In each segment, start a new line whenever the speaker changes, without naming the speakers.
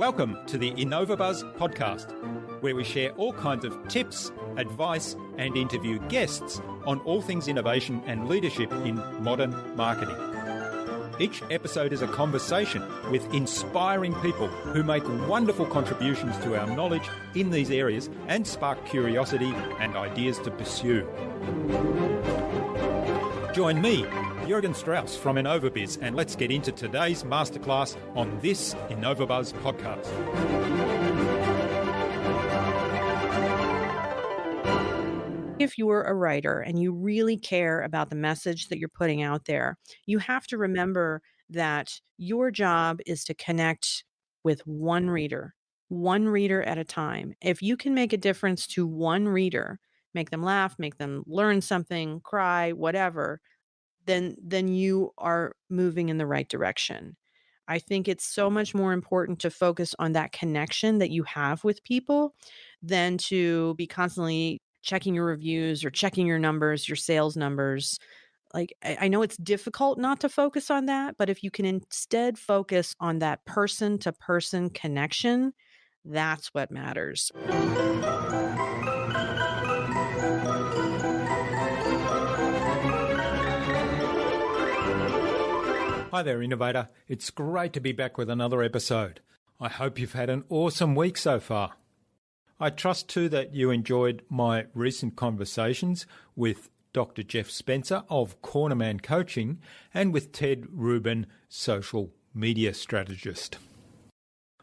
Welcome to the InnovaBuzz podcast, where we share all kinds of tips, advice, and interview guests on all things innovation and leadership in modern marketing. Each episode is a conversation with inspiring people who make wonderful contributions to our knowledge in these areas and spark curiosity and ideas to pursue. Join me, Jürgen Strauss from InnovaBuzz, and let's get into today's masterclass on this InnovaBuzz podcast.
If you're a writer and you really care about the message that you're putting out there, you have to remember that your job is to connect with one reader at a time. If you can make a difference to one reader, make them laugh, make them learn something, cry, whatever, then you are moving in the right direction. I think it's so much more important to focus on that connection that you have with people than to be constantly checking your reviews or checking your numbers, your sales numbers. Like, I know it's difficult not to focus on that, but if you can instead focus on that person-to-person connection, that's what matters.
Hi there, Innovator. It's great to be back with another episode. I hope you've had an awesome week so far. I trust too that you enjoyed my recent conversations with Dr. Jeff Spencer of Cornerman Coaching and with Ted Rubin, social media strategist.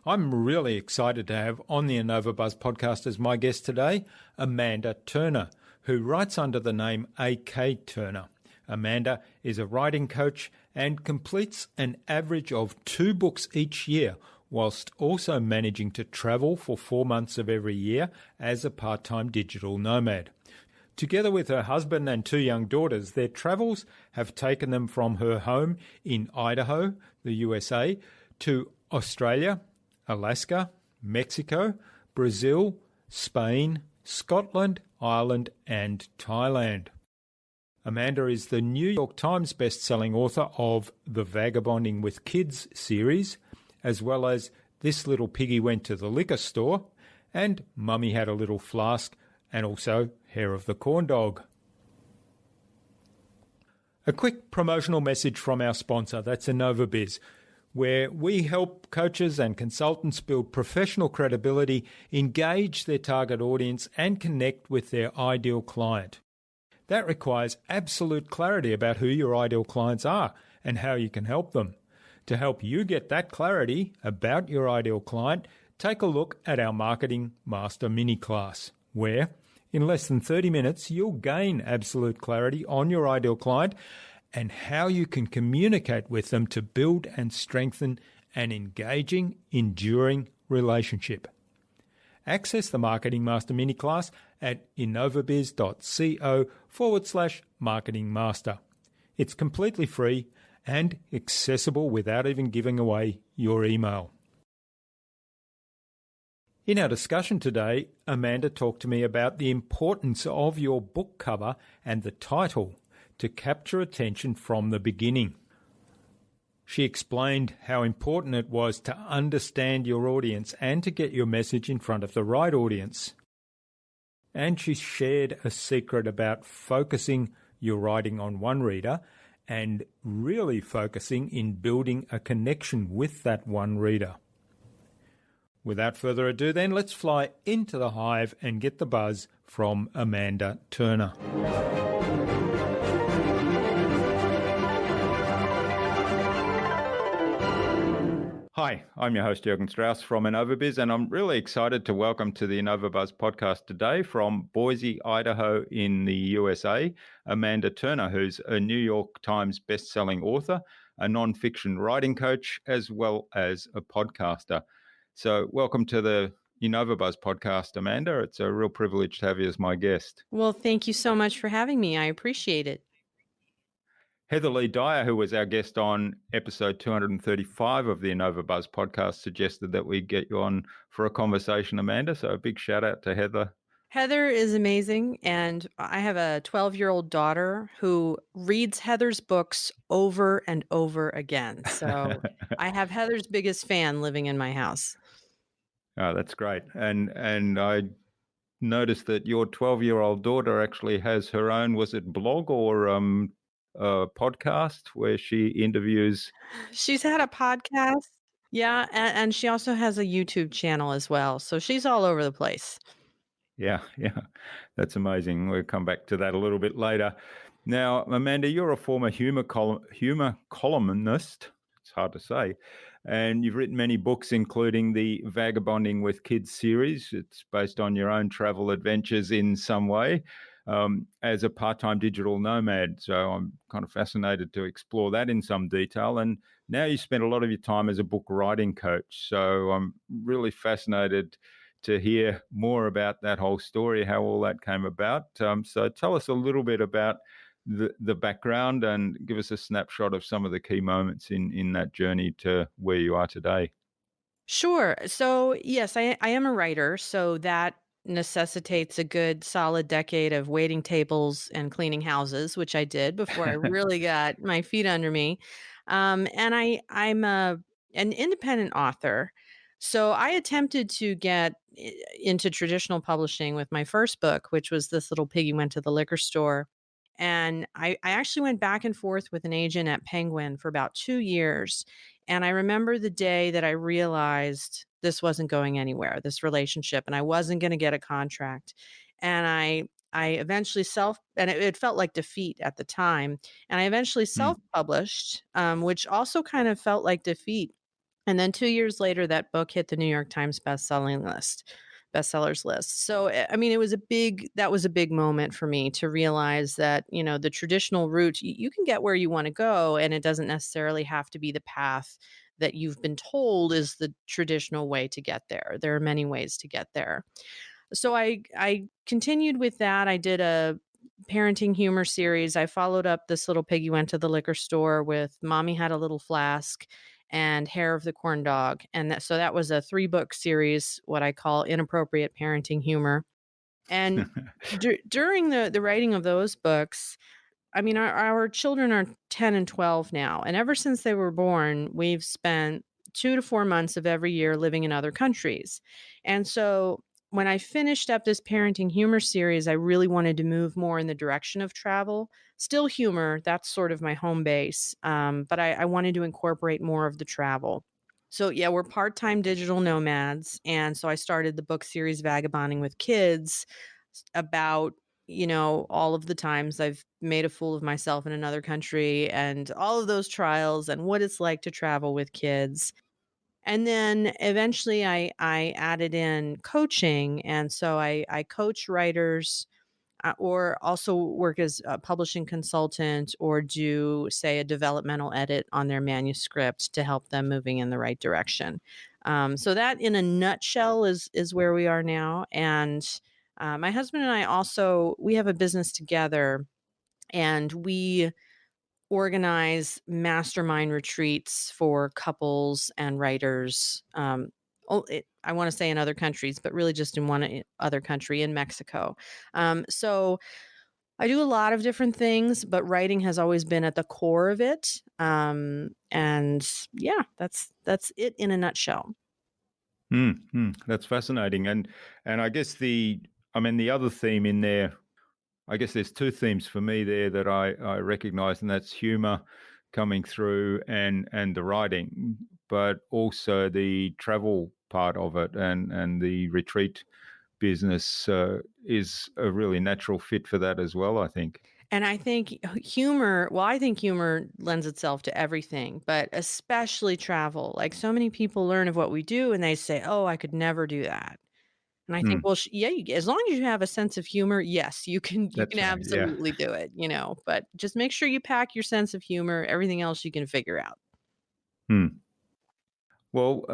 I'm really excited to have on the InnovaBuzz podcast as my guest today, Amanda Turner, who writes under the name A.K. Turner. Amanda is a writing coach and completes an average of 2 books each year, whilst also managing to travel for 4 months of every year as a part-time digital nomad. Together with her husband and 2 young daughters, their travels have taken them from her home in Idaho, the USA, to Australia, Alaska, Mexico, Brazil, Spain, Scotland, Ireland, and Thailand. Amanda is the New York Times bestselling author of the Vagabonding with Kids series, as well as This Little Piggy Went to the Liquor Store, and Mummy Had a Little Flask, and also Hair of the Corn Dog. A quick promotional message from our sponsor, that's InnovaBuzz, where we help coaches and consultants build professional credibility, engage their target audience, and connect with their ideal client. That requires absolute clarity about who your ideal clients are and how you can help them. To help you get that clarity about your ideal client, take a look at our Marketing Master mini class, where in less than 30 minutes, you'll gain absolute clarity on your ideal client and how you can communicate with them to build and strengthen an engaging, enduring relationship. Access the Marketing Master mini class at innovabiz.co/Marketing Master. It's completely free and accessible without even giving away your email. In our discussion today, Amanda talked to me about the importance of your book cover and the title to capture attention from the beginning. She explained how important it was to understand your audience and to get your message in front of the right audience. And she shared a secret about focusing your writing on one reader and really focusing in building a connection with that one reader. Without further ado then, let's fly into the hive and get the buzz from Amanda Turner. Hi, I'm your host Jürgen Strauss from InnovaBuzz, and I'm really excited to welcome to the InnovaBuzz podcast today from Boise, Idaho in the USA, Amanda Turner, who's a New York Times bestselling author, a non-fiction writing coach, as well as a podcaster. So welcome to the InnovaBuzz podcast, Amanda. It's a real privilege to have you as my guest.
Well, thank you so much for having me. I appreciate it.
Heather Lee Dyer, who was our guest on episode 235 of the InnovaBuzz podcast, suggested that we get you on for a conversation, Amanda. So a big shout out to Heather.
Heather is amazing. And I have a 12-year-old daughter who reads Heather's books over and over again. So I have Heather's biggest fan living in my house.
Oh, that's great. And I noticed that your 12-year-old daughter actually has her own, was it blog or podcast where she interviews?
She's had a podcast. Yeah, and she also has a YouTube channel as well, so she's all over the place.
Yeah, yeah, that's amazing. We'll come back to that a little bit later. Now, Amanda, you're a former humor columnist. It's hard to say, and you've written many books, including the Vagabonding with Kids series. It's based on your own travel adventures in some way, as a part-time digital nomad. So I'm kind of fascinated to explore that in some detail. And now you spend a lot of your time as a book writing coach. So I'm really fascinated to hear more about that whole story, how all that came about. So tell us a little bit about the background and give us a snapshot of some of the key moments in that journey to where you are today.
Sure. So, yes, I am a writer, so that necessitates a good solid decade of waiting tables and cleaning houses, which I did before I really got my feet under me. And I'm an independent author. So I attempted to get into traditional publishing with my first book, which was This Little Piggy Went to the Liquor Store. And I actually went back and forth with an agent at Penguin for about 2 years. And I remember the day that I realized this wasn't going anywhere, this relationship, and I wasn't going to get a contract. And I eventually and it felt like defeat at the time. And I eventually
Mm.
self-published, which also kind of felt like defeat. And then 2 years later, that book hit the New York Times bestsellers list. So, I mean, that was a big moment for me to realize that, the traditional route, you can get where you want to go, and it doesn't necessarily have to be the path that you've been told is the traditional way to get there. There are many ways to get there. So I continued with that. I did a parenting humor series. I followed up This Little Piggy Went to the Liquor Store with Mommy Had a Little Flask and Hair of the Corn Dog. And so that was a 3-book series, what I call inappropriate parenting humor. And during the writing of those books, I mean, our children are 10 and 12 now, and ever since they were born, we've spent 2 to 4 months of every year living in other countries. And so when I finished up this parenting humor series, I really wanted to move more in the direction of travel. Still humor, that's sort of my home base, but I wanted to incorporate more of the travel. So yeah, we're part-time digital nomads, and so I started the book series Vagabonding with Kids about all of the times I've made a fool of myself in another country and all of those trials and what it's like to travel with kids. And then eventually I added in coaching. And so I coach writers, or also work as a publishing consultant, or do, say, a developmental edit on their manuscript to help them moving in the right direction. So that, in a nutshell, is where we are now. And my husband and I also we have a business together, and we organize mastermind retreats for couples and writers. I want to say in other countries, but really just in one other country, in Mexico. So I do a lot of different things, but writing has always been at the core of it. And yeah, that's it in a nutshell.
That's fascinating. And I guess the other theme in there, I guess there's two themes for me there that I recognize, and that's humor coming through and the writing, but also the travel part of it and the retreat business is a really natural fit for that as well, I think.
And I think I think humor lends itself to everything, but especially travel. Like, so many people learn of what we do and they say, "Oh, I could never do that." And I think,
Mm,
well, yeah, as long as you have a sense of humor, yes, you can
that's right. Yeah.
absolutely do it, but just make sure you pack your sense of humor. Everything else you can figure out.
Hmm. Well,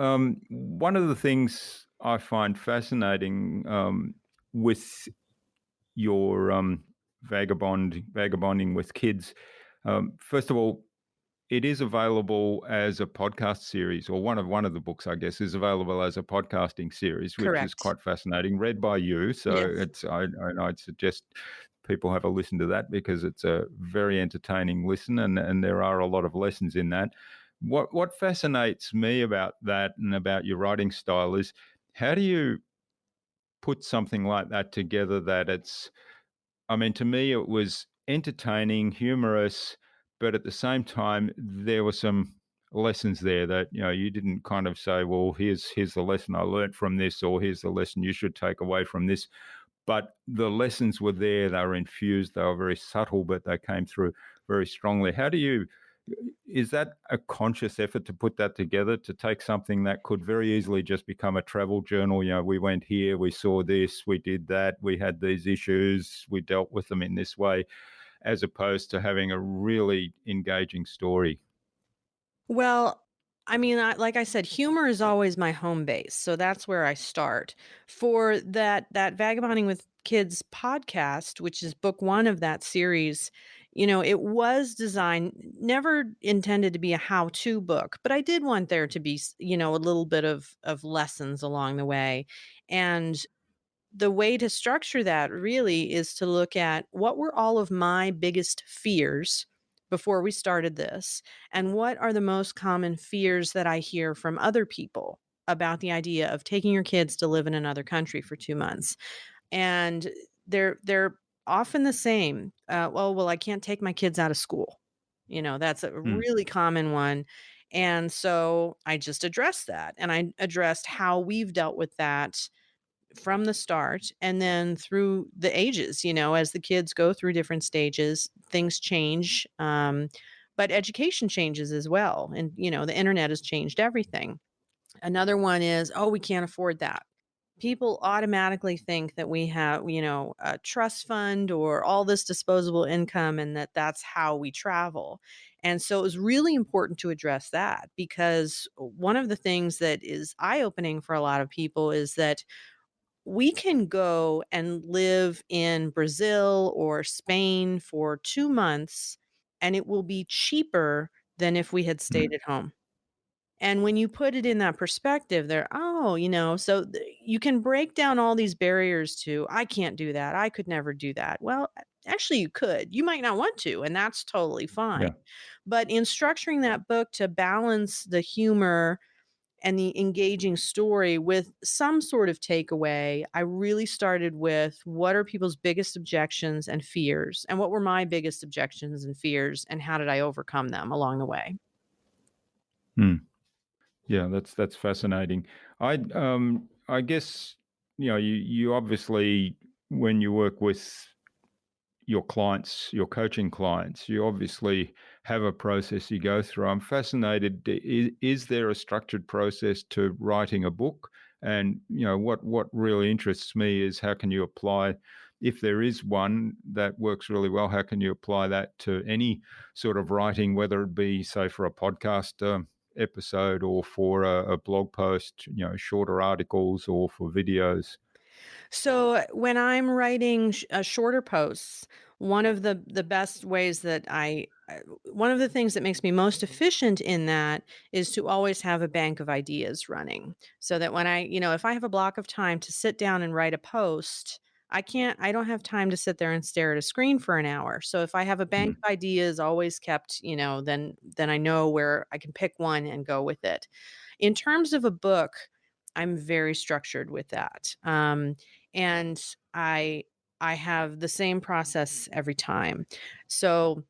one of the things I find fascinating with your vagabonding with kids, first of all, it is available as a podcast series, or one of the books, I guess, is available as a podcasting series, which is
Correct.
quite fascinating, read by you. So
Yes.
I'd suggest people have a listen to that because it's a very entertaining listen, and there are a lot of lessons in that. What fascinates me about that and about your writing style is How do you put something like that together that it's I mean, to me, it was entertaining, humorous, but at the same time, there were some lessons there that you didn't kind of say, "Well, here's the lesson I learned from this," or "Here's the lesson you should take away from this." But the lessons were there; they were infused. They were very subtle, but they came through very strongly. How do you? Is that a conscious effort to put that together, to take something that could very easily just become a travel journal? We went here, we saw this, we did that, we had these issues, we dealt with them in this way, as opposed to having a really engaging story.
Well, I mean, like I said, humor is always my home base, so that's where I start. For that Vagabonding with Kids podcast, which is book 1 of that series, it was designed never intended to be a how-to book, but I did want there to be, a little bit of lessons along the way. And the way to structure that really is to look at what were all of my biggest fears before we started this, and what are the most common fears that I hear from other people about the idea of taking your kids to live in another country for 2 months. And they're often the same. Well, I can't take my kids out of school. That's a
Hmm.
really common one. And so I just addressed that, and I addressed how we've dealt with that from the start and then through the ages. As the kids go through different stages, things change, but education changes as well. And the internet has changed everything. Another one is, oh, we can't afford that. People automatically think that we have, a trust fund or all this disposable income, and that's how we travel. And so it was really important to address that, because one of the things that is eye opening for a lot of people is that we can go and live in Brazil or Spain for 2 months, and it will be cheaper than if we had stayed
Hmm.
at home. And when you put it in that perspective, they're, "Oh," so you can break down all these barriers to, "I can't do that. I could never do that." Well, actually you could. You might not want to, and that's totally fine.
Yeah.
But in structuring that book to balance the humor and the engaging story with some sort of takeaway, I really started with what are people's biggest objections and fears, and what were my biggest objections and fears, and how did I overcome them along the way?
Hmm. Yeah, that's fascinating. I guess you obviously, when you work with your clients, your coaching clients, you obviously have a process you go through. I'm fascinated. Is there a structured process to writing a book? And what really interests me is how can you apply, if there is one that works really well, how can you apply that to any sort of writing, whether it be, say, for a podcast episode or for a blog post, shorter articles or for videos.
So when I'm writing shorter posts, one of the best ways that one of the things that makes me most efficient in that is to always have a bank of ideas running, so that when if I have a block of time to sit down and write a post, I don't have time to sit there and stare at a screen for an hour. So if I have a bank
Mm.
of ideas always kept, then I know where I can pick one and go with it. In terms of a book, I'm very structured with that. And I have the same process every time. So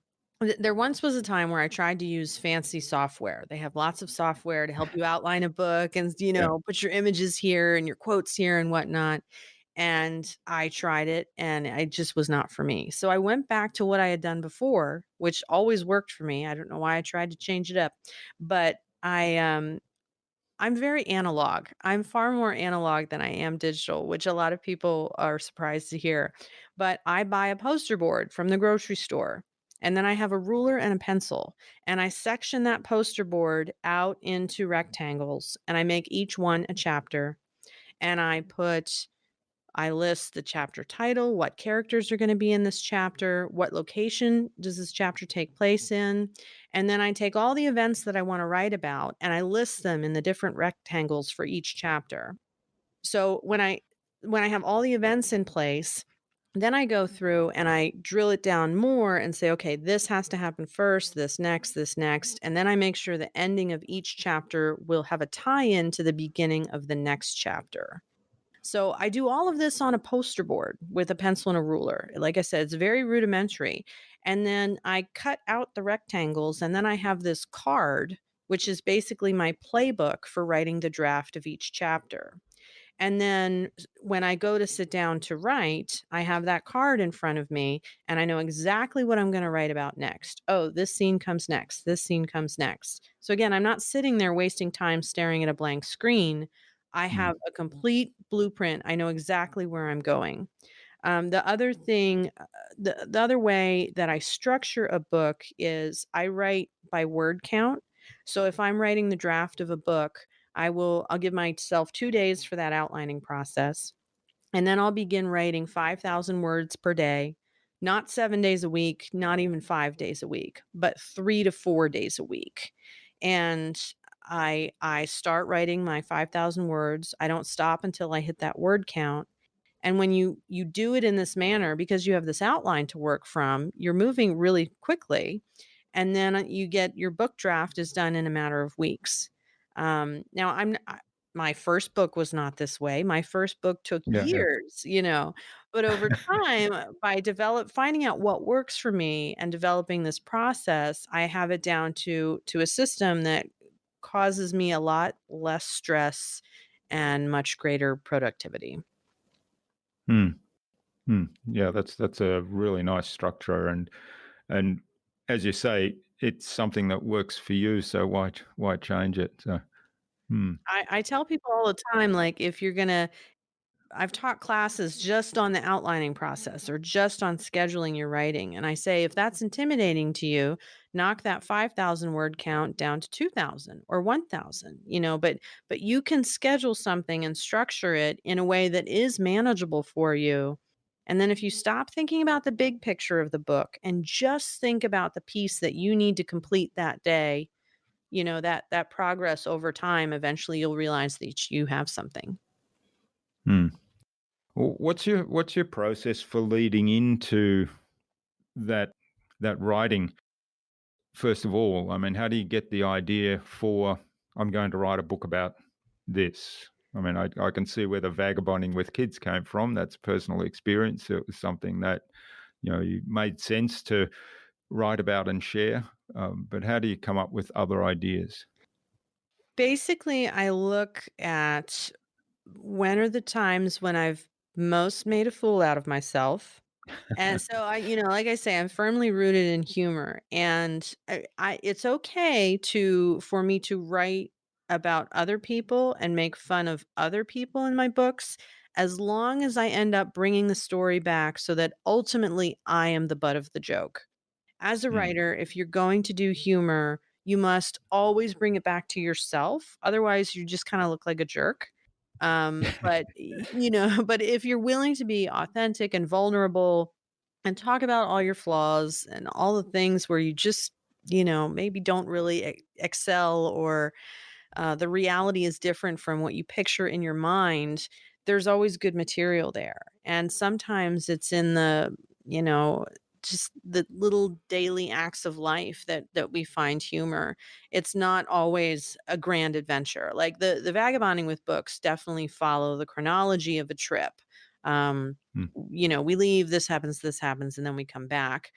there once was a time where I tried to use fancy software. They have lots of software to help you outline a book and
Yeah.
put your images here and your quotes here and whatnot. And I tried it and it just was not for me. So I went back to what I had done before, which always worked for me. I don't know why I tried to change it up, but I'm very analog. I'm far more analog than I am digital, which a lot of people are surprised to hear. But I buy a poster board from the grocery store, and then I have a ruler and a pencil, and I section that poster board out into rectangles, and I make each one a chapter, and I list the chapter title, what characters are going to be in this chapter, what location does this chapter take place in, and then I take all the events that I want to write about and I list them in the different rectangles for each chapter. So when I have all the events in place, Then I go through and I drill it down more and say, okay, this has to happen first, this next, this next. And then I make sure the ending of each chapter will have a tie in to the beginning of the next chapter. So I do all of this on a poster board with a pencil and a ruler. Like I said, it's very rudimentary. And then I cut out the rectangles, and then I have this card, which is basically my playbook for writing the draft of each chapter. And then when I go to sit down to write, I have that card in front of me and I know exactly what I'm going to write about next. Oh, this scene comes next. This scene comes next. So again, I'm not sitting there wasting time staring at a blank screen. I
Mm.
have a complete blueprint. I know exactly where I'm going. The other thing, the other way that I structure a book is I write by word count. So if I'm writing the draft of a book, I'll give myself 2 days for that outlining process, and then I'll begin writing 5,000 words per day, not 7 days a week, not even 5 days a week, but 3 to 4 days a week. And I start writing my 5,000 words. I don't stop until I hit that word count. And when you do it in this manner, because you have this outline to work from, you're moving really quickly, and then you get your book draft is done in a matter of weeks. Now my first book was not this way. My first book took
Yeah, yeah.
years, but over time, by finding out what works for me and developing this process, I have it down to a system that causes me a lot less stress and much greater productivity.
Mm, Yeah, that's a really nice structure, and as you say, it's something that works for you, so why change it? So, mm,
I tell people all the time, like, if you're gonna I've taught classes just on the outlining process or just on scheduling your writing. And I say, if that's intimidating to you, knock that 5,000 word count down to 2,000 or 1,000, but you can schedule something and structure it in a way that is manageable for you. And then if you stop thinking about the big picture of the book and just think about the piece that you need to complete that day, that progress over time, eventually you'll realize that you have something.
mm. What's your process for leading into that that writing? First of all, I mean, how do you get the idea for I'm going to write a book about this? I mean, I can see where the vagabonding with kids came from. That's personal experience. It was something that you made sense to write about and share. But how do you come up with other ideas?
Basically, I look at when are the times when I've most made a fool out of myself. And so like I say, I'm firmly rooted in humor, and it's okay for me to write about other people and make fun of other people in my books, as long as I end up bringing the story back so that ultimately I am the butt of the joke. As a
Mm.
writer, if you're going to do humor, you must always bring it back to yourself. Otherwise, you just kind of look like a jerk. But if you're willing to be authentic and vulnerable and talk about all your flaws and all the things where you just, maybe don't really excel, or the reality is different from what you picture in your mind, there's always good material there. And sometimes it's in you know, just the little daily acts of life that we find humor. It's not always a grand adventure. Like the vagabonding with books definitely follow the chronology of a trip. Um,
Mm.
we leave, this happens, and then we come back.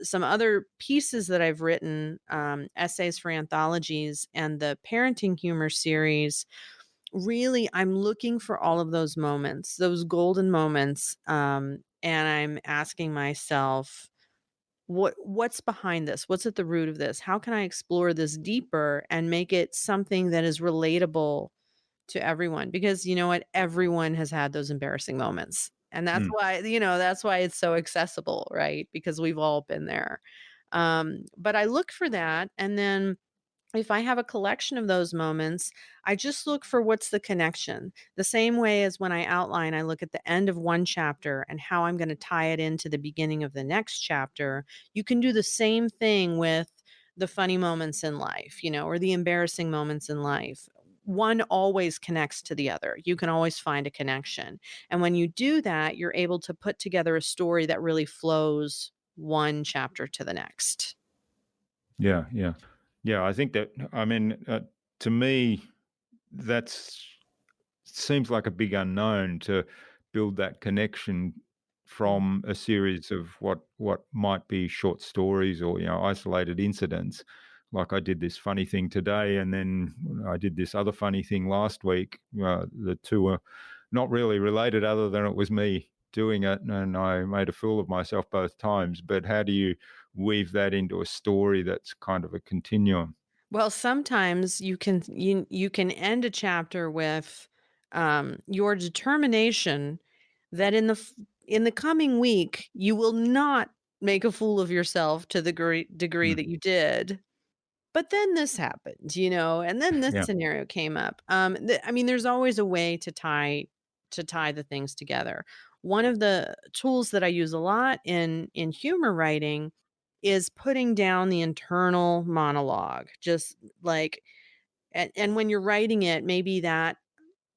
Some other pieces that I've written, essays for anthologies and the parenting humor series, really, I'm looking for all of those moments, those golden moments, and I'm asking myself, what's behind this? What's at the root of this? How can I explore this deeper and make it something that is relatable to everyone? Because you know what? Everyone has had those embarrassing moments. And
Mm.
that's why it's so accessible, right? Because we've all been there. But I look for that, and then if I have a collection of those moments, I just look for what's the connection. The same way as when I outline, I look at the end of one chapter and how I'm going to tie it into the beginning of the next chapter. You can do the same thing with the funny moments in life, or the embarrassing moments in life. one always connects to the other. You can always find a connection. And when you do that, you're able to put together a story that really flows one chapter to the next.
Yeah, yeah. Yeah, I think that, I mean, to me, that's seems like a big unknown to build that connection
Mm.
from a series of what might be short stories or isolated incidents. Like I did this funny thing today, and then I did this other funny thing last week. The two are not really related, other than it was me doing it, and I made a fool of myself both times. But how do you weave that into a story that's kind of a continuum?
Well, sometimes you can end a chapter with your determination that in the coming week you will not make a fool of yourself to the degree
Mm,
that you did. But then this happened, you know, and then this
yeah.
scenario came up. I mean, there's always a way to tie the things together. One of the tools that I use a lot in humor writing is putting down the internal monologue. Just like and when you're writing it, maybe that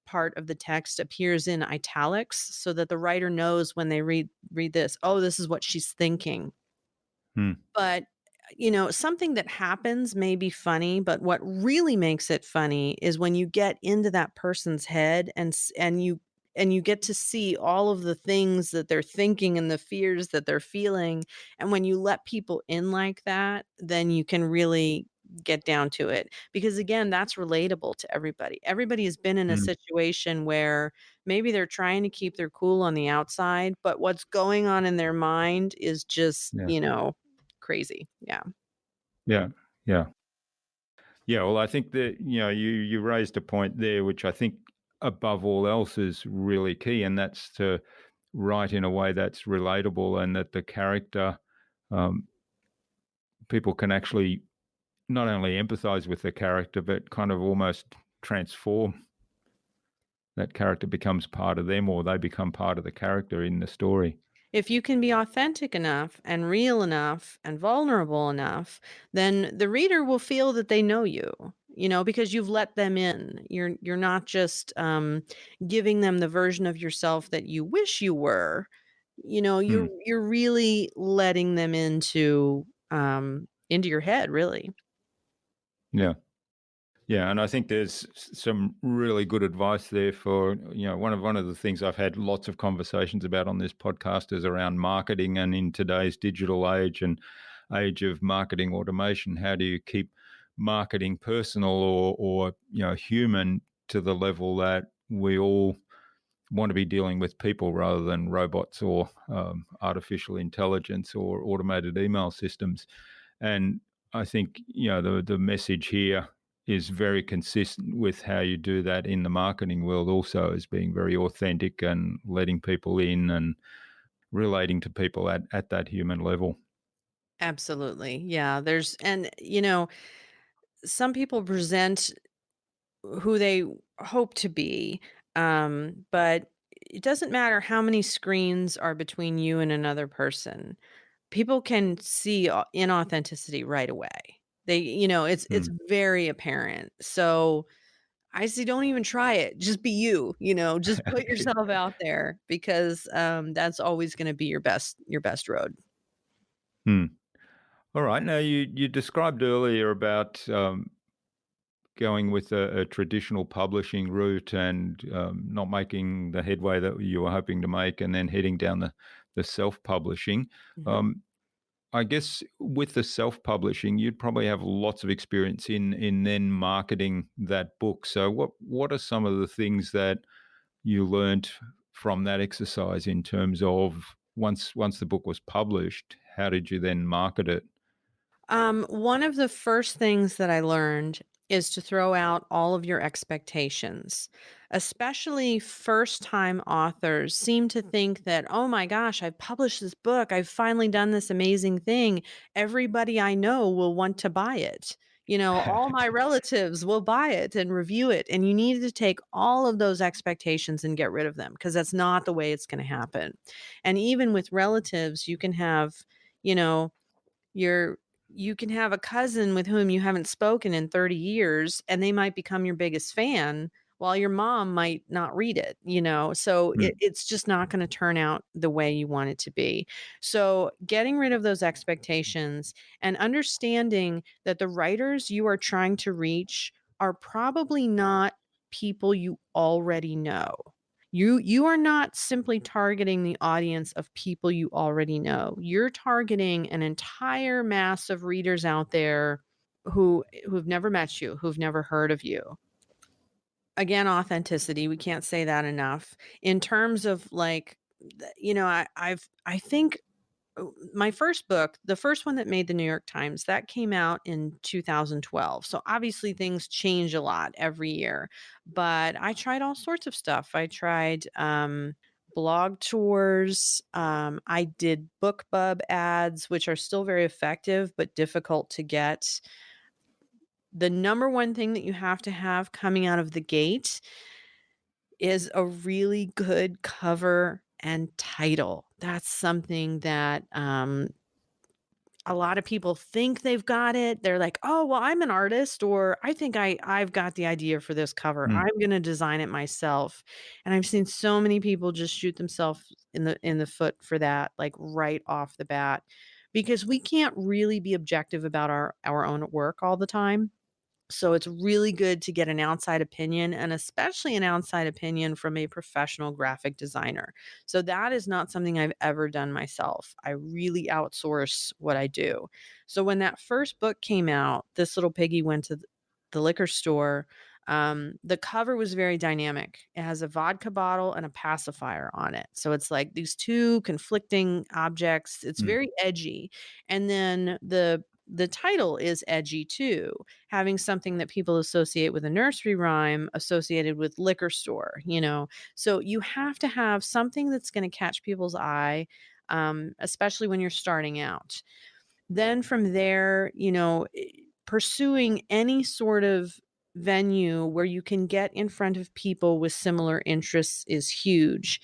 part of the text appears in italics so that the writer knows when they read this, oh, this is what she's thinking.
Mm,
But, you know, something that happens may be funny, but what really makes it funny is when you get into that person's head and you get to see all of the things that they're thinking and the fears that they're feeling, and when you let people in like that, then you can really get down to it, because again, that's relatable to everybody. Everybody has been in a
mm,
situation where maybe they're trying to keep their cool on the outside, but what's going on in their mind is just,
yeah.
you know, crazy. Yeah.
Yeah. Yeah. Yeah, well, I think that you raised a point there, which I think above all else is really key, and that's to write in a way that's relatable and that the character, um, people can actually not only empathize with the character, but kind of almost transform that character, becomes part of them, or they become part of the character in the story.
If you can be authentic enough and real enough and vulnerable enough, then the reader will feel that they know you know, because you've let them in. You're not just giving them the version of yourself that you wish you were. You know,
Hmm.
you're really letting them into your head, really.
Yeah. Yeah, and I think there's some really good advice there for one of the things I've had lots of conversations about on this podcast is around marketing, and in today's digital age and age of marketing automation, how do you keep marketing personal or human to the level that we all want to be dealing with people rather than robots or artificial intelligence or automated email systems. And I think the message here is very consistent with how you do that in the marketing world, also as being very authentic and letting people in and relating to people at that human level.
Absolutely. Yeah, there's and you know, some people present who they hope to be. But it doesn't matter how many screens are between you and another person. People can see inauthenticity right away. They, you know, it's
Mm.
very apparent. So I say, don't even try it. Just be you. You know, just put yourself out there because that's always going to be your best road.
Hmm. All right. Now you described earlier about going with a traditional publishing route and not making the headway that you were hoping to make, and then heading down the self publishing.
Mhm.
Um, I guess with the self publishing, you'd probably have lots of experience in then marketing that book. So what are some of the things that you learned from that exercise in terms of once the book was published, how did you then market it?
One of the first things that I learned is to throw out all of your expectations. Especially first time authors seem to think that, oh my gosh, I've published this book. I've finally done this amazing thing. Everybody I know will want to buy it. You know, all my relatives will buy it and review it. And you need to take all of those expectations and get rid of them because that's not the way it's going to happen. And even with relatives, you can have, you know, your you can have a cousin with whom you haven't spoken in 30 years, and they might become your biggest fan, while your mom might not read it, you know? So
Mm,
it's just not gonna turn out the way you want it to be. So getting rid of those expectations and understanding that the writers you are trying to reach are probably not people you already know. You are not simply targeting the audience of people you already know. You're targeting an entire mass of readers out there who've never met you, who've never heard of you. Again, authenticity, we can't say that enough. In terms of like, I think my first book, the first one that made the New York Times, that came out in 2012. So obviously things change a lot every year. But I tried all sorts of stuff. I tried blog tours. I did BookBub ads, which are still very effective but difficult to get. The number one thing that you have to have coming out of the gate is a really good cover and title. That's something that a lot of people think they've got it. They're like, "Oh, well, I'm an artist," or "I think I've got the idea for this cover.
mm,
I'm gonna design it myself." And I've seen so many people just shoot themselves in the foot for that, like, right off the bat, because we can't really be objective about our own work all the time. So it's really good to get an outside opinion, and especially an outside opinion from a professional graphic designer. So that is not something I've ever done myself. I really outsource what I do. So when that first book came out, This Little Piggy Went to the liquor store. The cover was very dynamic. It has a vodka bottle and a pacifier on it. So it's like these two conflicting objects. It's
mm.
very edgy. And then the title is edgy too, having something that people associate with a nursery rhyme associated with liquor store, you know? So you have to have something that's gonna catch people's eye, especially when you're starting out. Then from there, pursuing any sort of venue where you can get in front of people with similar interests is huge.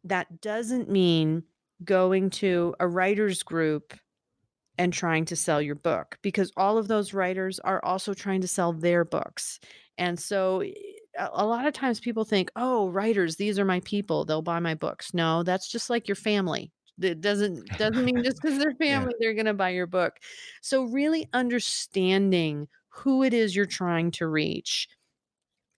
That doesn't mean going to a writers group and trying to sell your book, because all of those writers are also trying to sell their books. And so a lot of times people think, "Oh, writers, these are my people. They'll buy my books." No, that's just like your family. It doesn't mean just because 'cause they're
Yeah.
family, they're gonna buy your book. So really understanding who it is you're trying to reach,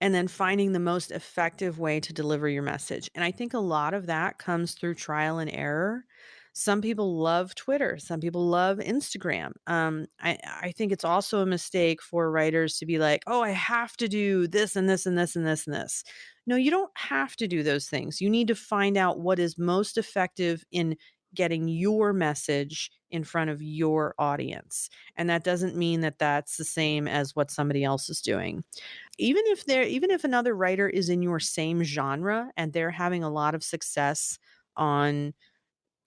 and then finding the most effective way to deliver your message. And I think a lot of that comes through trial and error. Some people love Twitter, some people love Instagram. I think it's also a mistake for writers to be like, "Oh, I have to do this and this and this and this and this." No, you don't have to do those things. You need to find out what is most effective in getting your message in front of your audience. And that doesn't mean that that's the same as what somebody else is doing. Even if another writer is in your same genre and they're having a lot of success on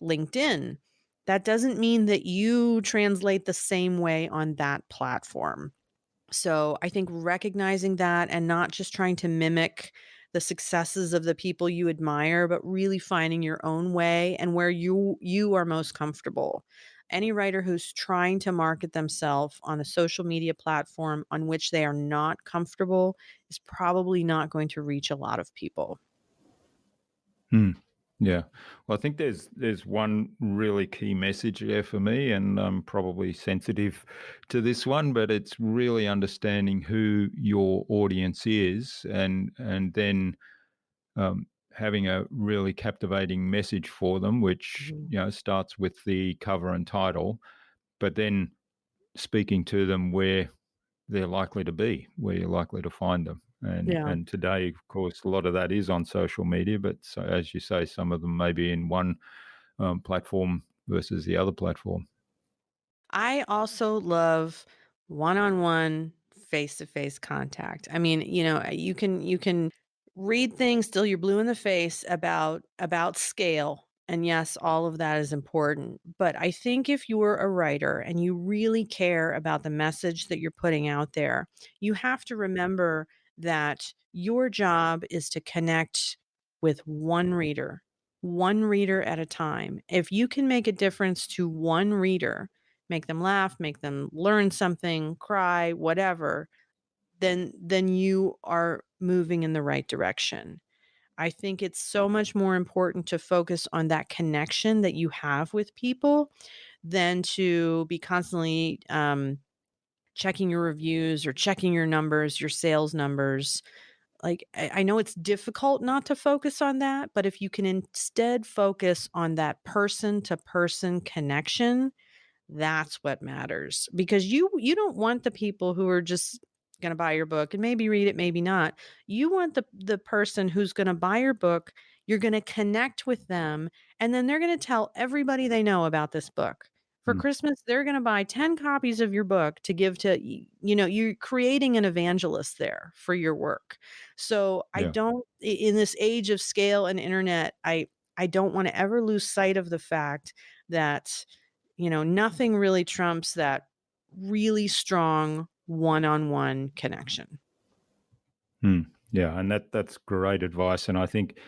LinkedIn, that doesn't mean that you translate the same way on that platform. So I think recognizing that and not just trying to mimic the successes of the people you admire, but really finding your own way and where you are most comfortable. Any writer who's trying to market themselves on a social media platform on which they are not comfortable is probably not going to reach a lot of people.
Hmm. Yeah. Well, I think there's one really key message there for me, and I'm probably sensitive to this one, but it's really understanding who your audience is, and then having a really captivating message for them, which
Mhm.
starts with the cover and title, but then speaking to them where they're likely to be, where you're likely to find them.
Yeah.
And today, of course, a lot of that is on social media, but so, as you say, some of them may be in one platform versus the other platform.
I also love one-on-one, face-to-face contact. I mean, you can read things till you're blue in the face about scale. And yes, all of that is important. But I think if you're a writer and you really care about the message that you're putting out there, you have to remember that your job is to connect with one reader at a time. If you can make a difference to one reader, make them laugh, make them learn something, cry, whatever, then you are moving in the right direction. I think it's so much more important to focus on that connection that you have with people than to be constantly checking your reviews or checking your numbers, your sales numbers. Like, I know it's difficult not to focus on that, but if you can instead focus on that person to person connection, that's what matters, because you don't want the people who are just gonna buy your book and maybe read it, maybe not. You want the person who's gonna buy your book, you're gonna connect with them, and then they're gonna tell everybody they know about this book. For
Mm.
Christmas, they're gonna buy 10 copies of your book to give to you're creating an evangelist there for your work. So, I
Yeah.
don't in this age of scale and internet, I don't wanna ever lose sight of the fact that nothing really trumps that really strong one-on-one connection.
Mm. Yeah, and that's great advice. And I think,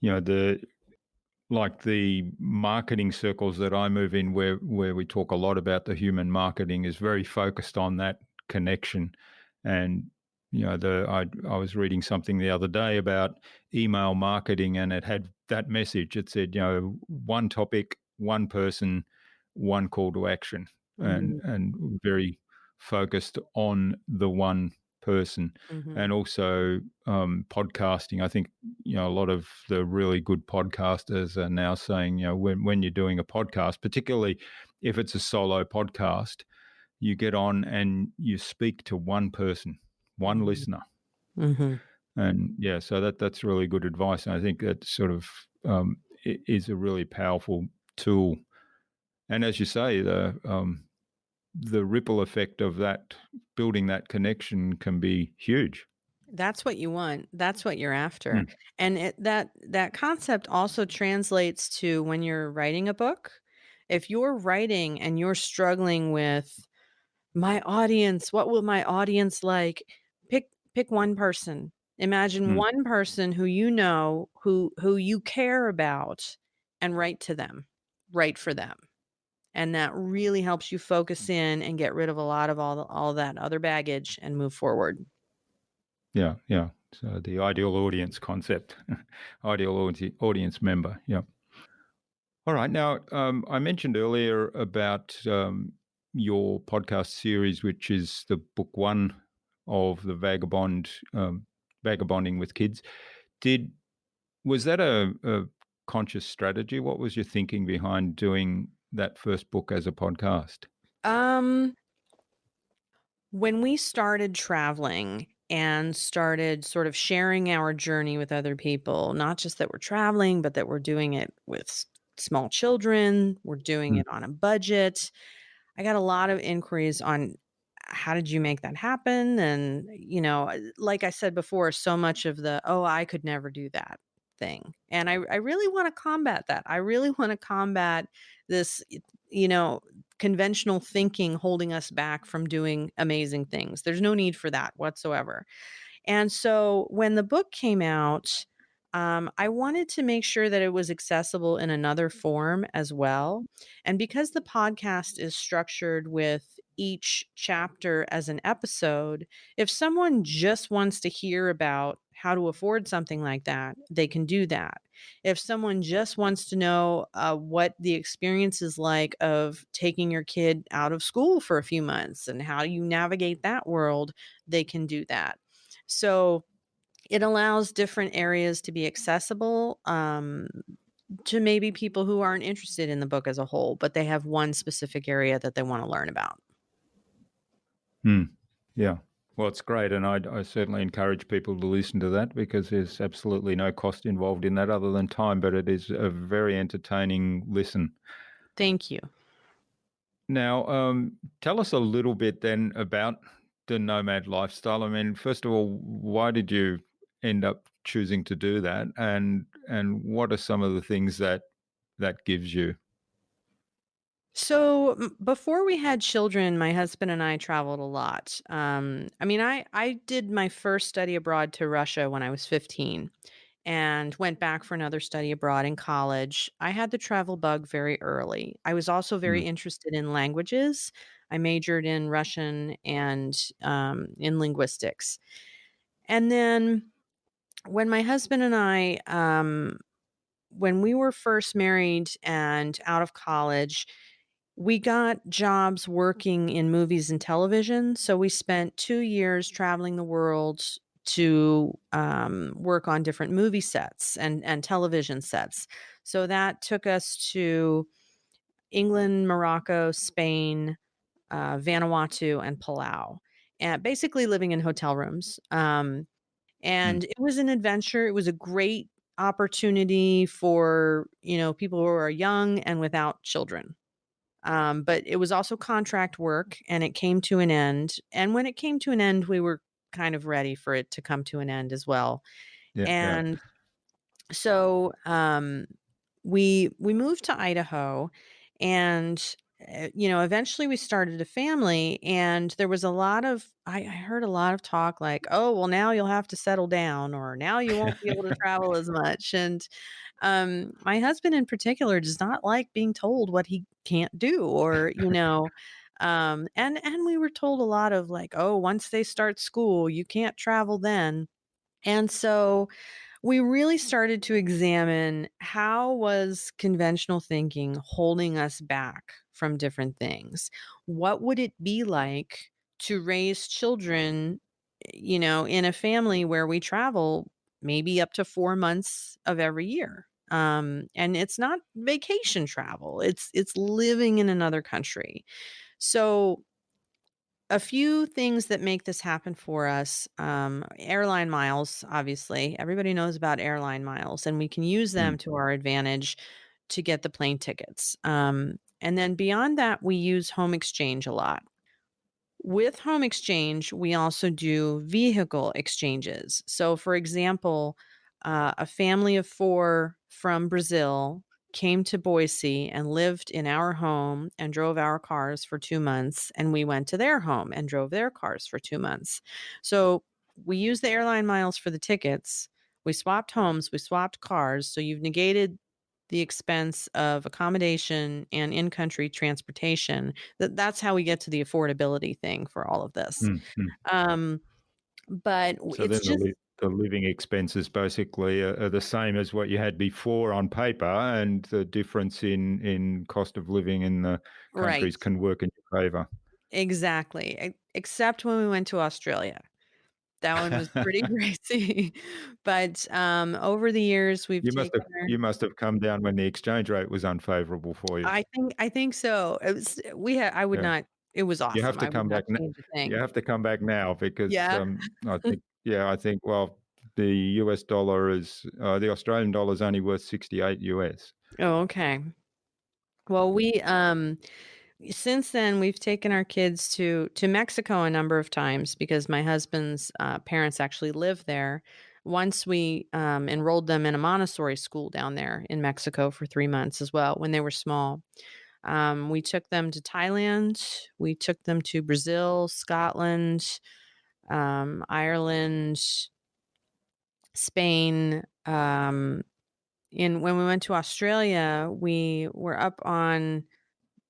the like the marketing circles that I move in, where we talk a lot about the human marketing, is very focused on that connection. And I was reading something the other day about email marketing, and it had that message. It said, one topic, one person, one call to action, and
Mhm,
very focused on the one person.
mhm.
And also podcasting. I think a lot of the really good podcasters are now saying, when you're doing a podcast, particularly if it's a solo podcast, you get on and you speak to one person, one
Mhm,
listener.
mhm.
And yeah, so that's really good advice. And I think that sort of is a really powerful tool. And as you say, the ripple effect of that, building that connection, can be huge.
That's what you want. That's what you're after.
Mm,
And that concept also translates to when you're writing a book. If you're writing and you're struggling with my audience, what will my audience like? Pick one person. Imagine
mm.
one person who you know, who you care about, and write to them. Write for them. And that really helps you focus in and get rid of a lot of all that other baggage and move forward.
Yeah, yeah. So the ideal audience concept, ideal audience member. Yeah. All right. Now, I mentioned earlier about your podcast series, which is the book one of the Vagabonding with Kids. Did Was that a conscious strategy? What was your thinking behind doing that first book as a podcast?
Um, when we started traveling and started sort of sharing our journey with other people, not just that we're traveling, but that we're doing it with small children, we're doing
Mm,
it on a budget. I got a lot of inquiries on how did you make that happen? And, like I said before, so much of the, oh, I could never do that thing. And I really want to combat that. I really want to combat this, you know, conventional thinking holding us back from doing amazing things. There's no need for that whatsoever. And so when the book came out, I wanted to make sure that it was accessible in another form as well. And because the podcast is structured with each chapter as an episode, if someone just wants to hear about how to afford something like that, they can do that. If someone just wants to know what the experience is like of taking your kid out of school for a few months and how you navigate that world, they can do that. So it allows different areas to be accessible to maybe people who aren't interested in the book as a whole, but they have one specific area that they want to learn about.
mm. Yeah. Well, it's great. And I certainly encourage people to listen to that, because there's absolutely no cost involved in that other than time, but it is a very entertaining listen.
Thank you.
Now, tell us a little bit then about the nomad lifestyle. I mean, first of all, why did you end up choosing to do that, and what are some of the things that gives you?
So before we had children, my husband and I traveled a lot. I mean, I did my first study abroad to Russia when I was 15. and went back for another study abroad in college. I had the travel bug very early. I was also very
Mm.
interested in languages. I majored in Russian and in linguistics. And then when my husband and I, when we were first married and out of college, we got jobs working in movies and television. So we spent 2 years traveling the world to work on different movie sets and television sets. So that took us to England, Morocco, Spain, Vanuatu, and Palau, and basically living in hotel rooms.
Mm.
And it was an adventure. It was a great opportunity for, people who are young and without children. But it was also contract work and it came to an end. And when it came to an end, we were kind of ready for it to come to an end as well.
Yeah, yeah.
And so, we moved to Idaho, and, eventually we started a family, and there was a lot of I heard a lot of talk like, "Oh, well, now you'll have to settle down," or, "Now you won't be able to travel as much," and, my husband in particular does not like being told what he can't do or, and we were told a lot of like, "Oh, once they start school, you can't travel then." And so we really started to examine how was conventional thinking holding us back from different things. What would it be like to raise children, in a family where we travel maybe up to 4 months of every year? And it's not vacation travel. It's living in another country. So a few things that make this happen for us, airline miles, obviously. Everybody knows about airline miles, and we can use
Mm.
them to our advantage to get the plane tickets. And then beyond that, we use home exchange a lot. With home exchange, we also do vehicle exchanges. So, for example, a family of four from Brazil came to Boise and lived in our home and drove our cars for 2 months. And we went to their home and drove their cars for 2 months. So, we used the airline miles for the tickets. We swapped homes, we swapped cars. So, you've negated the expense of accommodation and in-country transportation. That's how we get to the affordability thing for all of this.
Mm. Mm.
Um, but
So
it's
then
just
the living expenses basically are the same as what you had before on paper, and the difference in cost of living in the
right.
countries can work in your favor.
Exactly. Except when we went to Australia. That one was pretty crazy. But, over the years, we've taken her.
You must have come down when the exchange rate was unfavorable for you.
I think so. It was we had I would
Yeah.
not it was
You have
awesome.
to
I would
come
not
back n
change a
you
thing.
have to come back now because,
Yeah?
I think, well, the US dollar is the Australian dollar is only worth 68 US.
Oh, okay. Well, since then, we've taken our kids to Mexico a number of times because my husband's, parents actually live there. Once we, enrolled them in a Montessori school down there in Mexico for 3 months as well when they were small. We took them to Thailand, we took them to Brazil, Scotland, Ireland, Spain. When we went to Australia, we were up on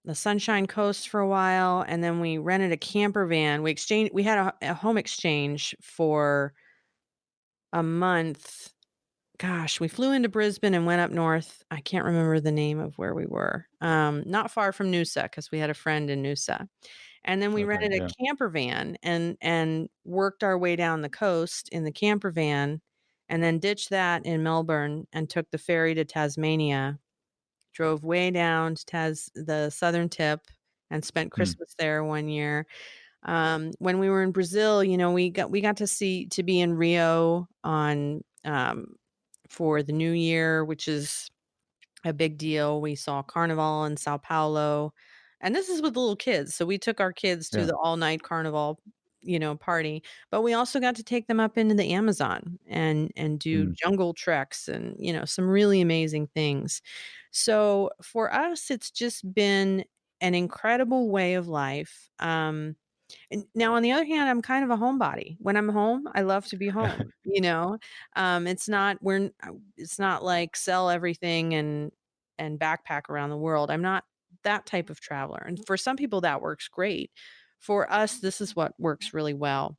the Sunshine Coast for a while, and then we rented a camper van. We had a home exchange for a month. Gosh, we flew into Brisbane and went up north. I can't remember the name of where we were. Not far from Noosa because we had a friend in Noosa. And then we
Okay,
rented a
yeah.
camper van and worked our way down the coast in the camper van, and then ditched that in Melbourne and took the ferry to Tasmania. Drove way down to the southern tip and spent
Mm.
Christmas there one year. When we were in Brazil, we got to be in Rio for the New Year, which is a big deal. We saw Carnival in Sao Paulo, and this is with little kids. So we took our kids to
Yeah.
the all-night carnival, party, but we also got to take them up into the Amazon and do
Mm.
jungle treks and, some really amazing things. So for us, it's just been an incredible way of life. And now on the other hand, I'm kind of a homebody. When I'm home, I love to be home, you know? It's not it's not like sell everything and backpack around the world. I'm not that type of traveler. And for some people that works great. For us, this is what works really well.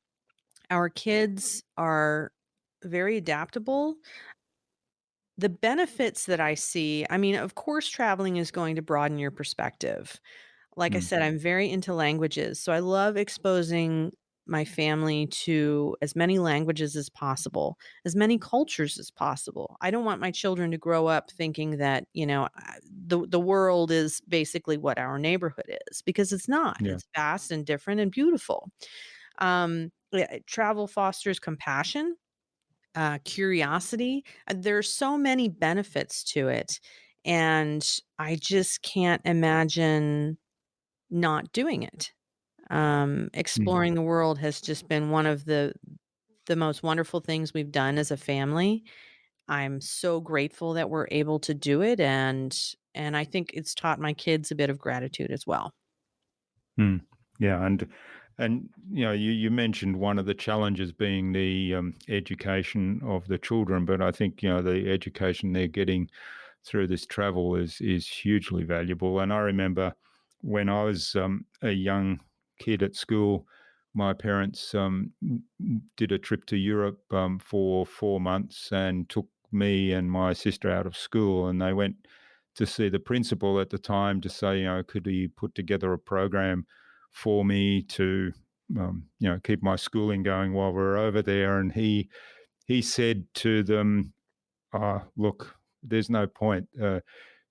Our kids are very adaptable. The benefits that I see, I mean, of course, traveling is going to broaden your perspective. Like I
Mm,
said, I'm very into languages, so I love exposing my family to as many languages as possible, as many cultures as possible. I don't want my children to grow up thinking that, the world is basically what our neighborhood is, because it's not.
yeah.
It's vast and different and beautiful. Yeah, travel fosters compassion, curiosity. There's so many benefits to it, and I just can't imagine not doing it.
Mm,
Exploring the world has just been one of the most wonderful things we've done as a family. I'm so grateful that we're able to do it, and I think it's taught my kids a bit of gratitude as well.
mm. Yeah, and you mentioned one of the challenges being the education of the children, but I think the education they're getting through this travel is hugely valuable. And I remember when I was a young kid at school, my parents did a trip to Europe for 4 months and took me and my sister out of school, and they went to see the principal at the time to say, could he put together a program for me to, keep my schooling going while we were over there. And he said to them, look, there's no point.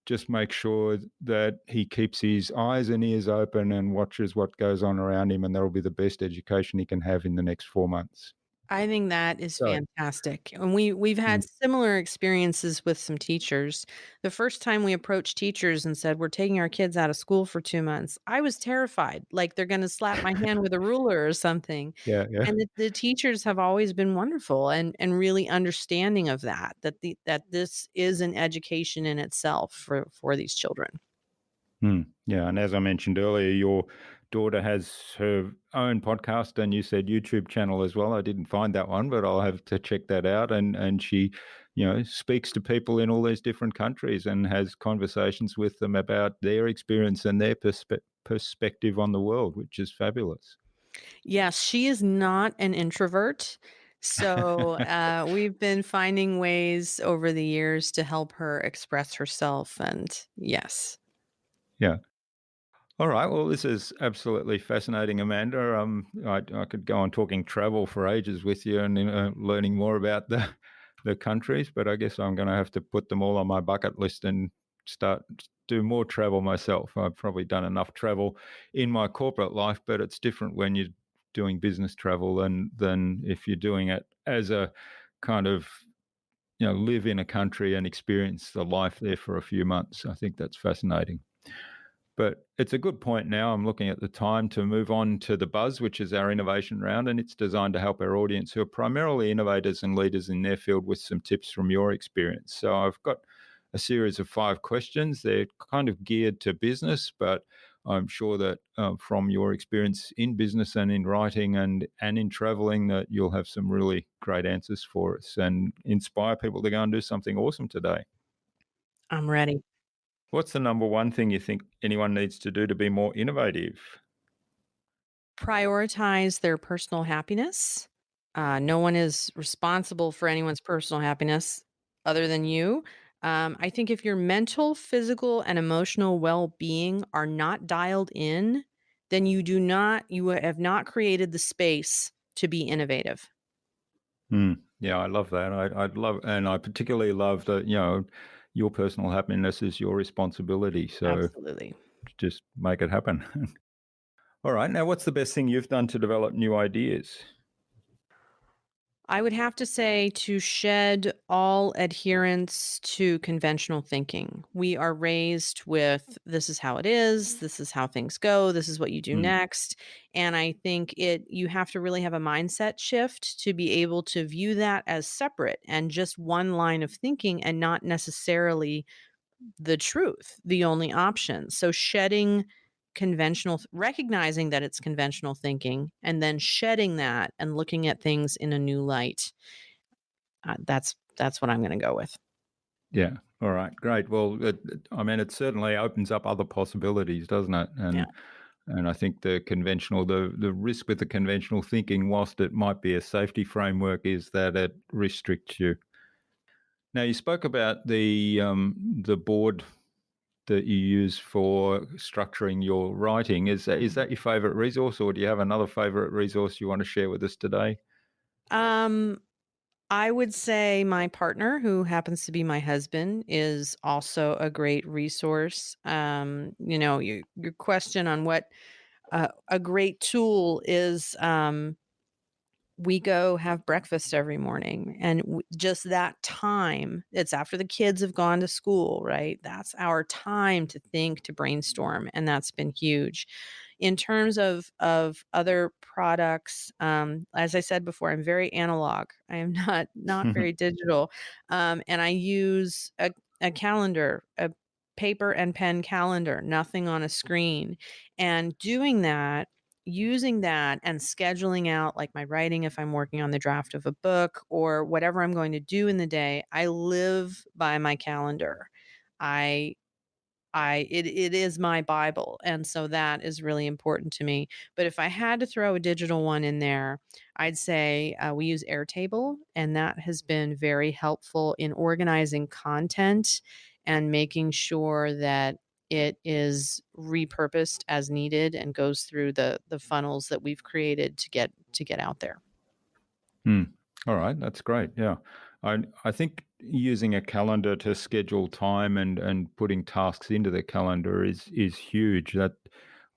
Just make sure that he keeps his eyes and ears open and watches what goes on around him, and that'll be the best education he can have in the next 4 months.
I think that is
So,
fantastic, and we've
mm,
had similar experiences with some teachers. The first time we approached teachers and said, "We're taking our kids out of school for 2 months," I was terrified, like they're gonna slap my hand with a ruler or something,
yeah, yeah.
and the teachers have always been wonderful and really understanding of that this is an education in itself for these children.
Yeah, and as I mentioned earlier, your daughter has her own podcast, and you said YouTube channel as well. I didn't find that one, but I'll have to check that out. And she, speaks to people in all these different countries and has conversations with them about their experience and their perspective on the world, which is fabulous.
Yes, she is not an introvert. So, we've been finding ways over the years to help her express herself. And yes,
Yeah. All right. Well, this is absolutely fascinating, Amanda. I could go on talking travel for ages with you and learning more about the countries, but I guess I'm going to have to put them all on my bucket list and start do more travel myself. I've probably done enough travel in my corporate life, but it's different when you're doing business travel than if you're doing it as a kind of live in a country and experience the life there for a few months. I think that's fascinating. But it's a good point now. I'm looking at the time to move on to the buzz, which is our innovation round, and it's designed to help our audience who are primarily innovators and leaders in their field with some tips from your experience. So I've got a series of 5 questions. They're kind of geared to business, but I'm sure that from your experience in business and in writing and in traveling, that you'll have some really great answers for us and inspire people to go and do something awesome today.
I'm ready.
What's the number one thing you think anyone needs to do to be more innovative?
Prioritize their personal happiness. No one is responsible for anyone's personal happiness other than you. I think if your mental, physical, and emotional well being are not dialed in, then you have not created the space to be innovative.
Yeah, I love that. I'd love, and I particularly love that, your personal happiness is your responsibility. So
Absolutely.
just make it happen. All right. Now, what's the best thing you've done to develop new ideas?
I would have to say to shed all adherence to conventional thinking. We are raised with this is how it is, this is how things go, this is what you do
Mm,
next. And I think you have to really have a mindset shift to be able to view that as separate and just one line of thinking and not necessarily the truth, the only option. So shedding recognizing that it's conventional thinking and then shedding that and looking at things in a new light. That's what I'm going to go with.
Yeah. All right. Great. Well, I mean, it certainly opens up other possibilities, doesn't it?
Yeah.
And I think the risk with the conventional thinking, whilst it might be a safety framework, is that it restricts you. Now, you spoke about the board that you use for structuring your writing. Is that your favourite resource, or do you have another favourite resource you want to share with us today?
Um, I would say my partner, who happens to be my husband, is also a great resource. Your question on what a great tool is. We go have breakfast every morning, and just that time, it's after the kids have gone to school, right? That's our time to think, to brainstorm, and that's been huge. In terms of other products, as I said before, I'm very analog. I am not very digital, and I use a calendar, a paper and pen calendar, nothing on a screen, and doing that, using that and scheduling out like my writing if I'm working on the draft of a book or whatever I'm going to do in the day, I live by my calendar. I it is my Bible, and so that is really important to me. But if I had to throw a digital one in there, I'd say we use Airtable, and that has been very helpful in organizing content and making sure that it is repurposed as needed and goes through the funnels that we've created to get out there.
Hmm. All right, that's great. Yeah, I think using a calendar to schedule time and putting tasks into the calendar is huge. That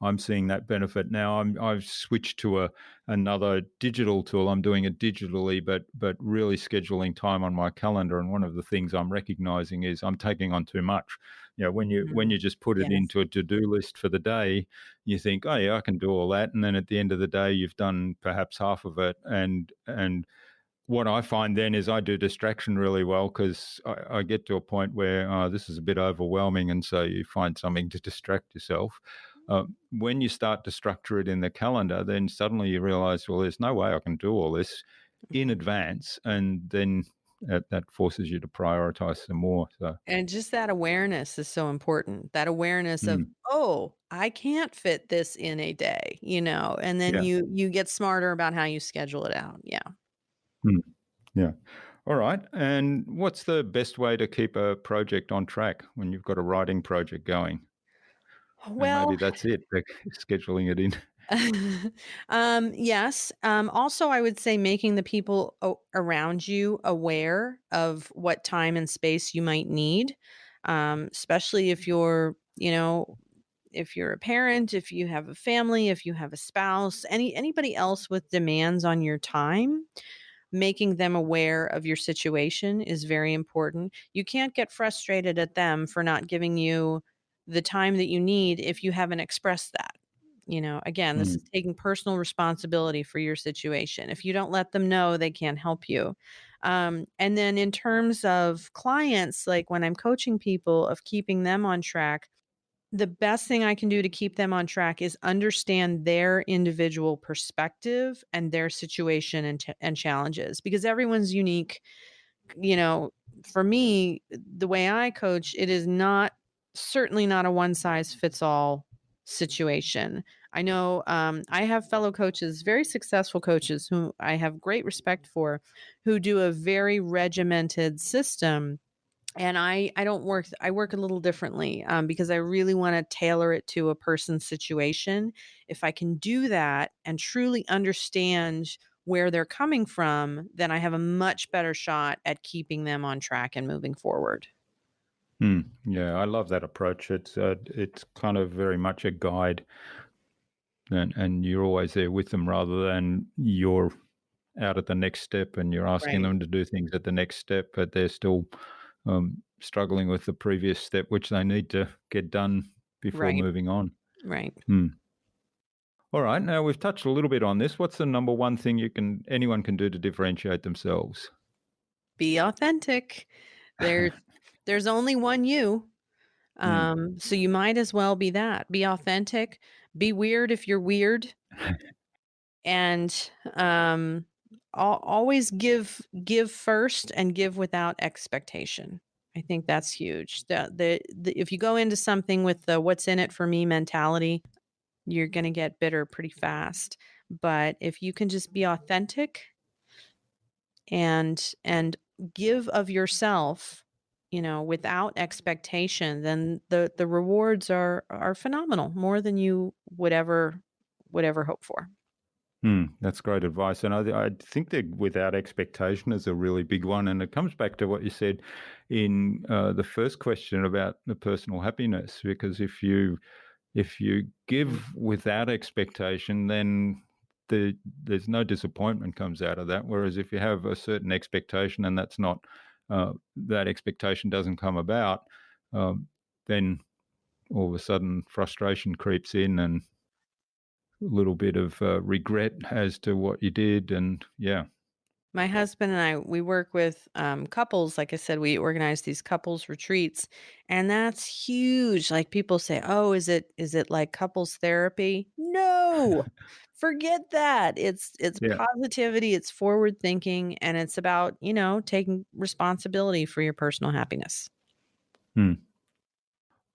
I'm seeing that benefit now. I've switched to another digital tool. I'm doing it digitally, but really scheduling time on my calendar. And one of the things I'm recognizing is I'm taking on too much. When you
Mm,
just put it
yes.
into a to-do list for the day, you think, oh yeah, I can do all that, and then at the end of the day, you've done perhaps half of it, and what I find then is I do distraction really well because I get to a point where this is a bit overwhelming, and so you find something to distract yourself. When you start to structure it in the calendar, then suddenly you realize, well, there's no way I can do all this in
Mhm.
advance, and then that forces you to prioritize some more. So,
And just that awareness is so important. That awareness of,
mm,
"Oh, I can't fit this in a day," and then
yeah,
you get smarter about how you schedule it out. Yeah.
mm, yeah. All right. And what's the best way to keep a project on track when you've got a writing project going? And maybe
Well,
that's it, like scheduling it in.
yes. Also, I would say making the people around you aware of what time and space you might need, especially if you're a parent, if you have a family, if you have a spouse, anybody else with demands on your time, making them aware of your situation is very important. You can't get frustrated at them for not giving you the time that you need if you haven't expressed that. Again, this
Mm,
is taking personal responsibility for your situation. If you don't let them know, they can't help you. And then in terms of clients, like when I'm coaching people, of keeping them on track, the best thing I can do to keep them on track is understand their individual perspective and their situation and challenges, because everyone's unique. You know, for me, the way I coach, it is not certainly not a one size fits all situation. I know I have fellow coaches, very successful coaches who I have great respect for, who do a very regimented system, and I don't work I work a little differently, because I really wanna tailor it to a person's situation. If I can do that and truly understand where they're coming from, then I have a much better shot at keeping them on track and moving forward.
yeah, I love that approach. It's kind of very much a guide, and you're always there with them rather than you're out at the next step and you're asking
Right,
them to do things at the next step, but they're still struggling with the previous step, which they need to get done before
right,
moving on.
right.
Hmm. All right. Now we've touched a little bit on this. What's the number one thing anyone can do to differentiate themselves?
Be authentic. There's there's only one you.
Mm.
So you might as well be that. Be authentic, be weird if you're weird, and always give first and give without expectation. I think that's huge. If you go into something with the "what's in it for me" mentality, you're going to get bitter pretty fast. But if you can just be authentic and give of yourself, without expectation, then the rewards are phenomenal, more than you would ever hope for.
That's great advice. And I think that without expectation is a really big one. And it comes back to what you said in the first question about the personal happiness, because if you give without expectation, then there's no disappointment comes out of that. Whereas if you have a certain expectation and that expectation doesn't come about, then all of a sudden frustration creeps in and a little bit of regret as to what you did. And yeah.
My husband and I, we work with couples. Like I said, we organize these couples retreats, and that's huge. Like people say, "Oh, is it like couples therapy?" No, forget that. It's
Yeah.
positivity, it's forward thinking, and it's about taking responsibility for your personal happiness.
Hmm.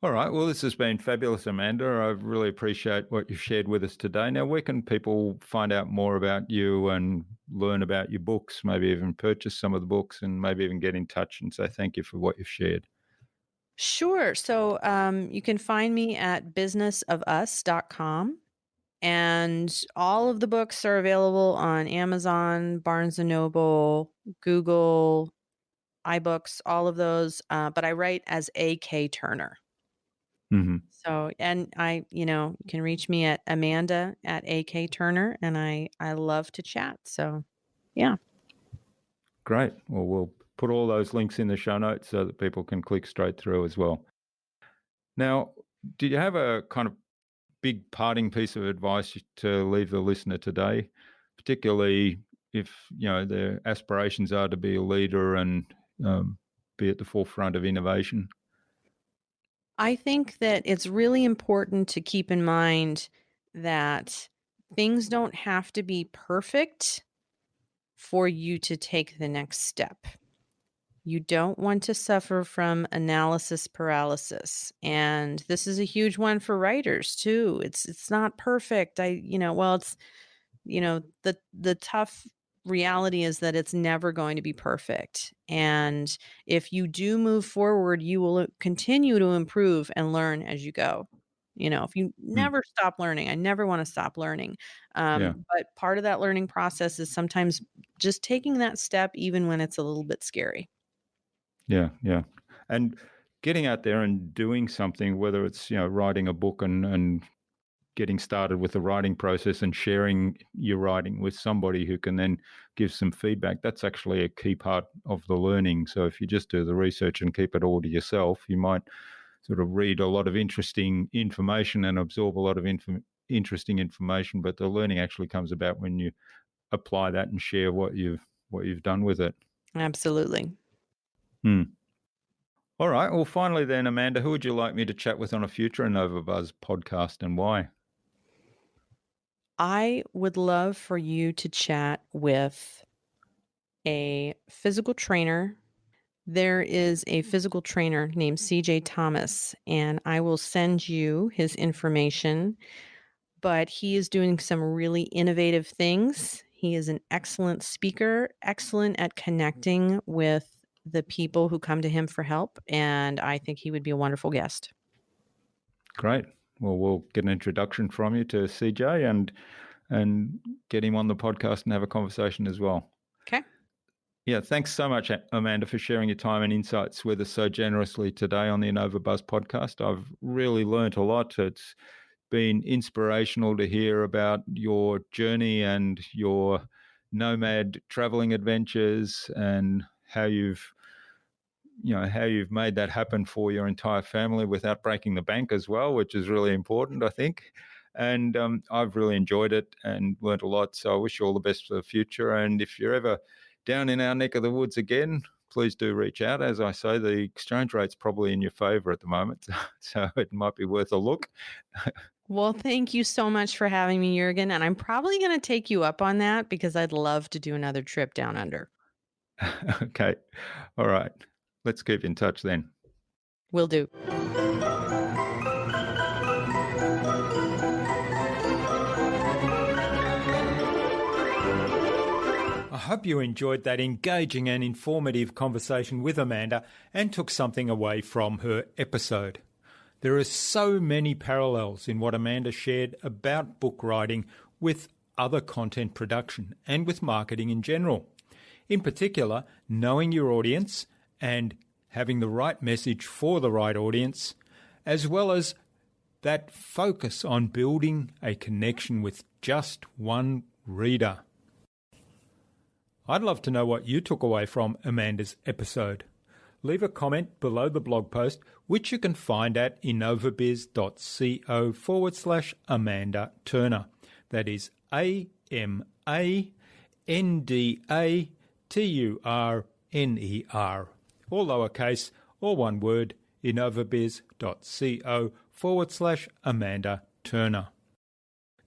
All right. Well, this has been fabulous, Amanda. I really appreciate what you've shared with us today. Now, where can people find out more about you and learn about your books, maybe even purchase some of the books and maybe even get in touch and say thank you for what you've shared?
Sure. So you can find me at businessofus.com. And all of the books are available on Amazon, Barnes& and Noble, Google, iBooks, all of those, but I write as A.K. Turner.
Hmm.
So and you can reach me at Amanda at A.K. Turner, and I love to chat, so yeah.
Great. Well, we'll put all those links in the show notes so that people can click straight through as well. Now, do you have a kind of big parting piece of advice to leave the listener today, particularly if their aspirations are to be a leader and be at the forefront of innovation?
I think that it's really important to keep in mind that things don't have to be perfect for you to take the next step. You don't want to suffer from analysis paralysis. And this is a huge one for writers too. It's not perfect. It's the tough reality is that it's never going to be perfect. And if you do move forward, you will continue to improve and learn as you go. If you
Mm,
never stop learning, I never want to stop learning.
yeah,
But part of that learning process is sometimes just taking that step, even when it's a little bit scary.
yeah, yeah. And getting out there and doing something, whether it's writing a book and getting started with the writing process and sharing your writing with somebody who can then give some feedback, that's actually a key part of the learning. So if you just do the research and keep it all to yourself, you might sort of read a lot of interesting information and absorb a lot of interesting information, but the learning actually comes about when you apply that and share what you've done with it.
Absolutely.
Hmm. All right. Well, finally, then, Amanda, who would you like me to chat with on a future InnovaBuzz podcast and why?
I would love for you to chat with a physical trainer. There is a physical trainer named CJ Thomas, and I will send you his information. But he is doing some really innovative things. He is an excellent speaker, excellent at connecting with the people who come to him for help, and I think he would be a wonderful guest.
Great. Well, we'll get an introduction from you to CJ and get him on the podcast and have a conversation as well.
Okay.
Yeah, thanks so much, Amanda, for sharing your time and insights with us so generously today on the InnovaBuzz podcast. I've really learnt a lot. It's been inspirational to hear about your journey and your nomad traveling adventures and how you've made that happen for your entire family without breaking the bank as well, which is really important, I think. And I've really enjoyed it and learnt a lot. So I wish you all the best for the future. And if you're ever down in our neck of the woods again, please do reach out. As I say, the exchange rate's probably in your favour at the moment, so it might be worth a look.
Well, thank you so much for having me, Jurgen. And I'm probably going to take you up on that because I'd love to do another trip down under.
Okay. All right. Let's keep in touch then.
Will do.
I hope you enjoyed that engaging and informative conversation with Amanda and took something away from her episode. There are so many parallels in what Amanda shared about book writing with other content production and with marketing in general. In particular, knowing your audience and having the right message for the right audience, as well as that focus on building a connection with just one reader. I'd love to know what you took away from Amanda's episode. Leave a comment below the blog post, which you can find at innovabiz.co/Amanda Turner. That is AMANDATURNER. All lowercase, all one word, innovabiz.co/Amanda Turner.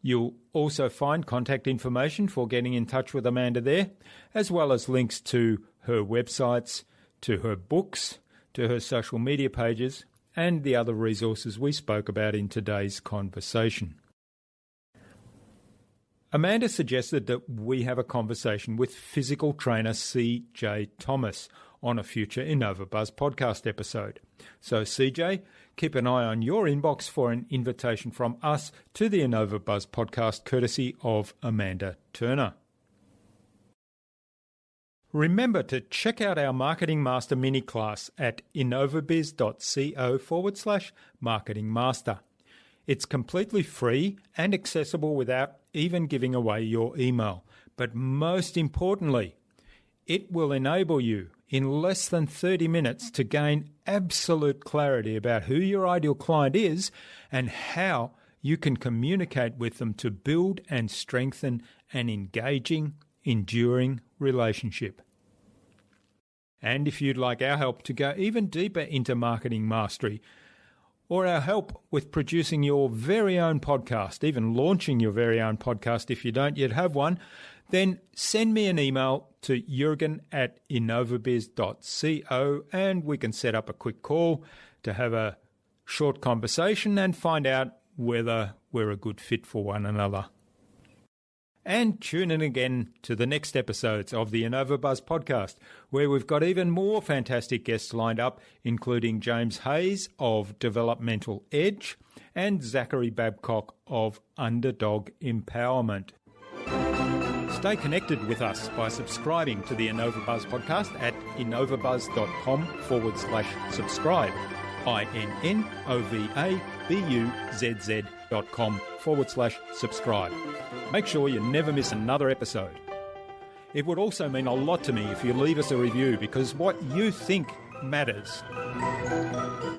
You'll also find contact information for getting in touch with Amanda there, as well as links to her websites, to her books, to her social media pages, and the other resources we spoke about in today's conversation. Amanda suggested that we have a conversation with physical trainer CJ Thomas on a future InnovaBuzz podcast episode. So CJ, keep an eye on your inbox for an invitation from us to the InnovaBuzz podcast courtesy of Amanda Turner. Remember to check out our Marketing Master mini class at innovabiz.co/Marketing Master. It's completely free and accessible without even giving away your email. But most importantly, it will enable you in less than 30 minutes to gain absolute clarity about who your ideal client is and how you can communicate with them to build and strengthen an engaging, enduring relationship. And if you'd like our help to go even deeper into marketing mastery, or our help with producing your very own podcast, even launching your very own podcast if you don't yet have one, then send me an email to jurgen@innovabiz.co and we can set up a quick call to have a short conversation and find out whether we're a good fit for one another. And tune in again to the next episodes of the InnovaBuzz podcast, where we've got even more fantastic guests lined up, including James Hayes of Developmental Edge and Zachary Babcock of Underdog Empowerment. Stay connected with us by subscribing to the InnovaBuzz podcast at innovabuzz.com/subscribe. innovabuzz.com/subscribe. Make sure you never miss another episode. It would also mean a lot to me if you leave us a review, because what you think matters.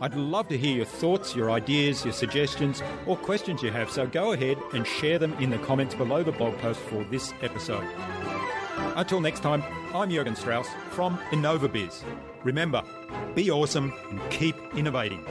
I'd love to hear your thoughts, your ideas, your suggestions, or questions you have, so go ahead and share them in the comments below the blog post for this episode. Until next time, I'm Jurgen Strauss from InnovaBiz. Remember, be awesome and keep innovating.